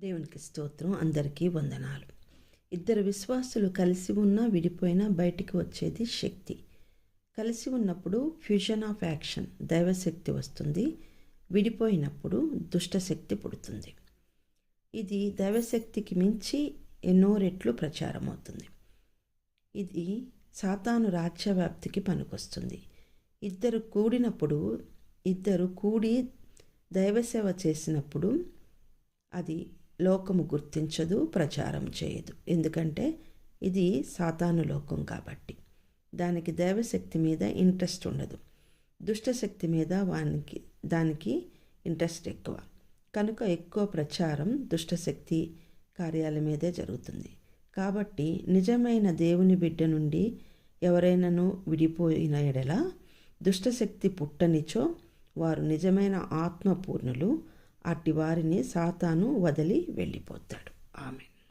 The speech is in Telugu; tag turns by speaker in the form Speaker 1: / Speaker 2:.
Speaker 1: దేవునికి స్తోత్రం. అందరికీ వందనాలు. ఇద్దరు విశ్వాసులు కలిసి ఉన్నా విడిపోయినా బయటికి వచ్చేది శక్తి. కలిసి ఉన్నప్పుడు ఫ్యూజన్ ఆఫ్ యాక్షన్, దైవశక్తి వస్తుంది. విడిపోయినప్పుడు దుష్టశక్తి పుడుతుంది. ఇది దైవశక్తికి మించి ఎన్నో రెట్లు ప్రచారం అవుతుంది. ఇది సాతాను రాజ్యవ్యాప్తికి పనికొస్తుంది. ఇద్దరు కూడి దైవసేవ చేసినప్పుడు అది లోకము గుర్తించదు, ప్రచారం చేయదు. ఎందుకంటే ఇది సాతాను లోకం కాబట్టి. దానికి దైవశక్తి మీద ఇంట్రెస్ట్ ఉండదు. దుష్టశక్తి మీద దానికి ఇంట్రెస్ట్ ఎక్కువ. కనుక ఎక్కువ ప్రచారం దుష్టశక్తి కార్యాల మీదే జరుగుతుంది. కాబట్టి నిజమైన దేవుని బిడ్డ నుండి ఎవరైనాను విడిపోయిన ఎడల దుష్టశక్తి పుట్టనిచో వారు నిజమైన ఆత్మపూర్ణులు. అట్టి వారిని సాతాను వదిలి వెళ్ళిపోతాడు.